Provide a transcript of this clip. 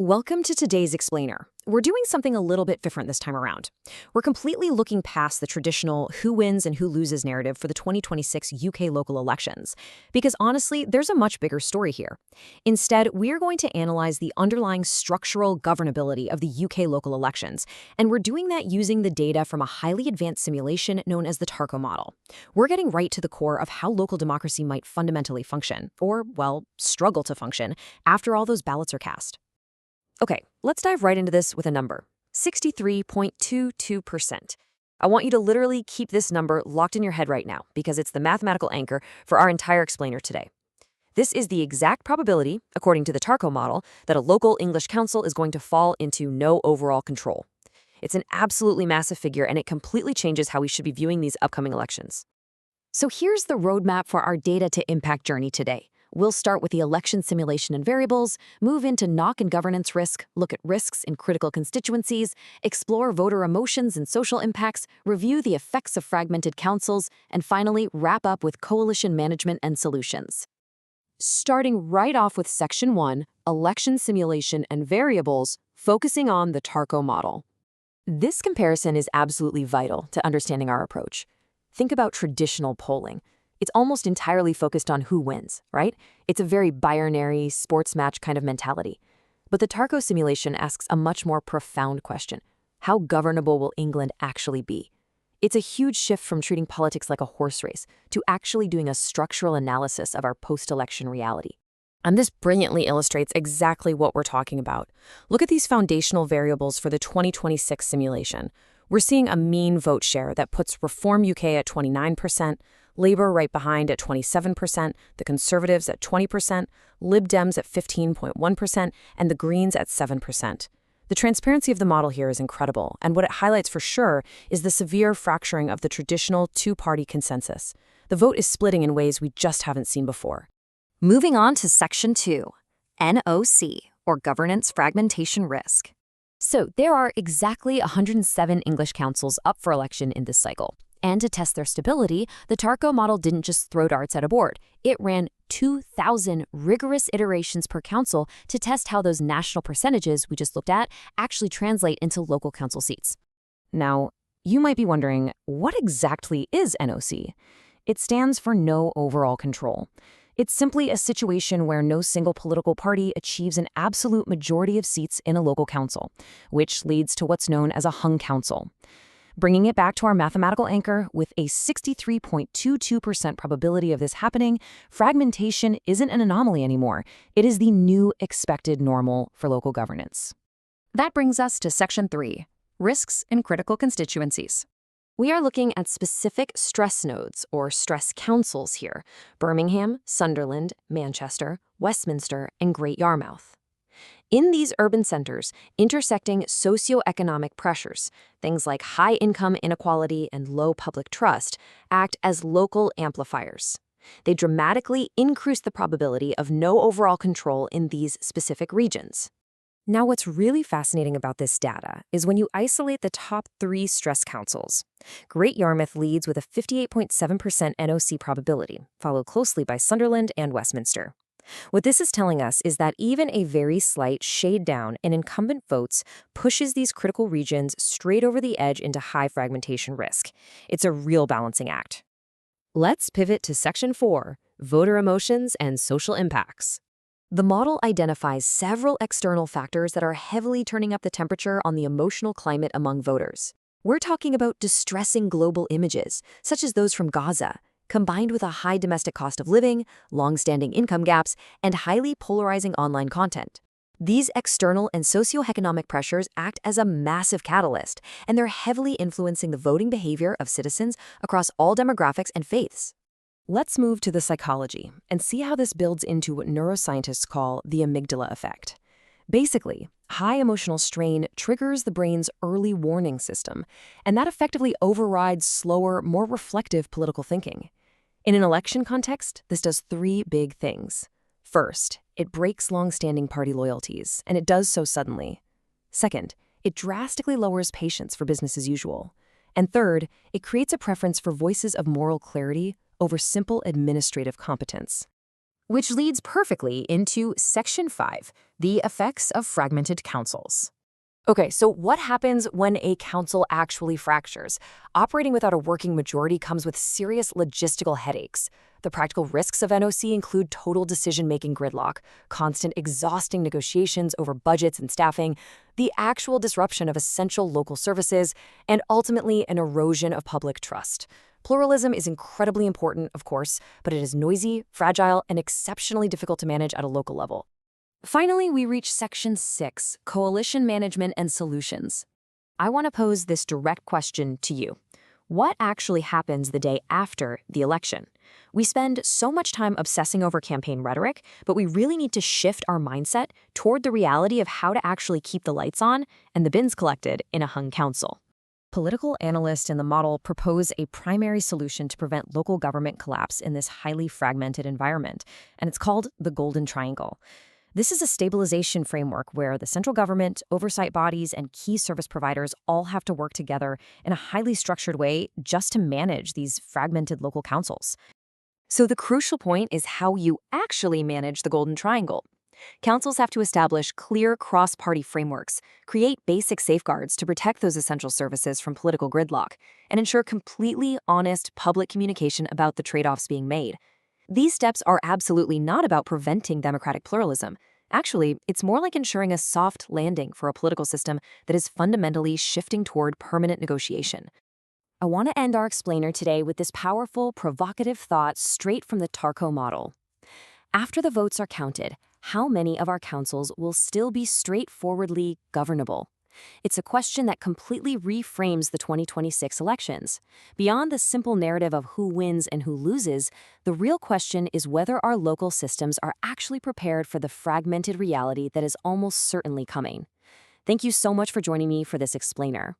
Welcome to today's Explainer. We're doing something a little bit different this time around. We're completely looking past the traditional who wins and who loses narrative for the 2026 UK local elections, because honestly, there's a much bigger story here. Instead, we're going to analyze the underlying structural governability of the UK local elections, and we're doing that using the data from a highly advanced simulation known as the TARCO model. We're getting right to the core of how local democracy might fundamentally function, or, well, struggle to function, after all those ballots are cast. Okay, let's dive right into this with a number, 63.22%. I want you to literally keep this number locked in your head right now because it's the mathematical anchor for our entire explainer today. This is the exact probability, according to the TARCO model, that a local English council is going to fall into no overall control. It's an absolutely massive figure, and it completely changes how we should be viewing these upcoming elections. So here's the roadmap for our data to impact journey today. We'll start with the election simulation and variables, move into knock and governance risk, look at risks in critical constituencies, explore voter emotions and social impacts, review the effects of fragmented councils, and finally wrap up with coalition management and solutions. Starting right off with Section 1, election simulation and variables, focusing on the TARCO model. This comparison is absolutely vital to understanding our approach. Think about traditional polling. It's almost entirely focused on who wins, right? It's a very binary, sports match kind of mentality. But the TARCO simulation asks a much more profound question. How governable will England actually be? It's a huge shift from treating politics like a horse race to actually doing a structural analysis of our post-election reality. And this brilliantly illustrates exactly what we're talking about. Look at these foundational variables for the 2026 simulation. We're seeing a mean vote share that puts Reform UK at 29%, Labour right behind at 27%, the Conservatives at 20%, Lib Dems at 15.1%, and the Greens at 7%. The transparency of the model here is incredible, and what it highlights for sure is the severe fracturing of the traditional two-party consensus. The vote is splitting in ways we just haven't seen before. Moving on to Section 2, NOC, or Governance Fragmentation Risk. So there are exactly 107 English councils up for election in this cycle. And to test their stability, the TARCO model didn't just throw darts at a board. It ran 2,000 rigorous iterations per council to test how those national percentages we just looked at actually translate into local council seats. Now, you might be wondering, what exactly is NOC? It stands for no overall control. It's simply a situation where no single political party achieves an absolute majority of seats in a local council, which leads to what's known as a hung council. Bringing it back to our mathematical anchor, with a 63.22% probability of this happening, fragmentation isn't an anomaly anymore. It is the new expected normal for local governance. That brings us to Section 3, Risks in Critical Constituencies. We are looking at specific stress nodes, or stress councils here: Birmingham, Sunderland, Manchester, Westminster, and Great Yarmouth. In these urban centers, intersecting socioeconomic pressures, things like high income inequality and low public trust, act as local amplifiers. They dramatically increase the probability of no overall control in these specific regions. Now, what's really fascinating about this data is when you isolate the top 3 stress councils. Great Yarmouth leads with a 58.7% NOC probability, followed closely by Sunderland and Westminster. What this is telling us is that even a very slight shade down in incumbent votes pushes these critical regions straight over the edge into high fragmentation risk. It's a real balancing act. Let's pivot to Section 4, voter emotions and social impacts. The model identifies several external factors that are heavily turning up the temperature on the emotional climate among voters. We're talking about distressing global images, such as those from Gaza, combined with a high domestic cost of living, long-standing income gaps, and highly polarizing online content. These external and socioeconomic pressures act as a massive catalyst, and they're heavily influencing the voting behavior of citizens across all demographics and faiths. Let's move to the psychology and see how this builds into what neuroscientists call the amygdala effect. Basically, high emotional strain triggers the brain's early warning system, and that effectively overrides slower, more reflective political thinking. In an election context, this does 3 big things. First, it breaks long-standing party loyalties, and it does so suddenly. Second, it drastically lowers patience for business as usual. And third, it creates a preference for voices of moral clarity over simple administrative competence. Which leads perfectly into Section 5, the effects of fragmented councils. Okay, so what happens when a council actually fractures? Operating without a working majority comes with serious logistical headaches. The practical risks of NOC include total decision-making gridlock, constant exhausting negotiations over budgets and staffing, the actual disruption of essential local services, and ultimately an erosion of public trust. Pluralism is incredibly important, of course, but it is noisy, fragile, and exceptionally difficult to manage at a local level. Finally, we reach Section 6, Coalition Management and Solutions. I want to pose this direct question to you. What actually happens the day after the election? We spend so much time obsessing over campaign rhetoric, but we really need to shift our mindset toward the reality of how to actually keep the lights on and the bins collected in a hung council. Political analysts in the model propose a primary solution to prevent local government collapse in this highly fragmented environment, and it's called the Golden Triangle. This is a stabilization framework where the central government, oversight bodies, and key service providers all have to work together in a highly structured way just to manage these fragmented local councils. So the crucial point is how you actually manage the Golden Triangle. Councils have to establish clear cross-party frameworks, create basic safeguards to protect those essential services from political gridlock, and ensure completely honest public communication about the trade-offs being made. These steps are absolutely not about preventing democratic pluralism. Actually, it's more like ensuring a soft landing for a political system that is fundamentally shifting toward permanent negotiation. I want to end our explainer today with this powerful, provocative thought straight from the Tarko model. After the votes are counted, how many of our councils will still be straightforwardly governable? It's a question that completely reframes the 2026 elections. Beyond the simple narrative of who wins and who loses, the real question is whether our local systems are actually prepared for the fragmented reality that is almost certainly coming. Thank you so much for joining me for this explainer.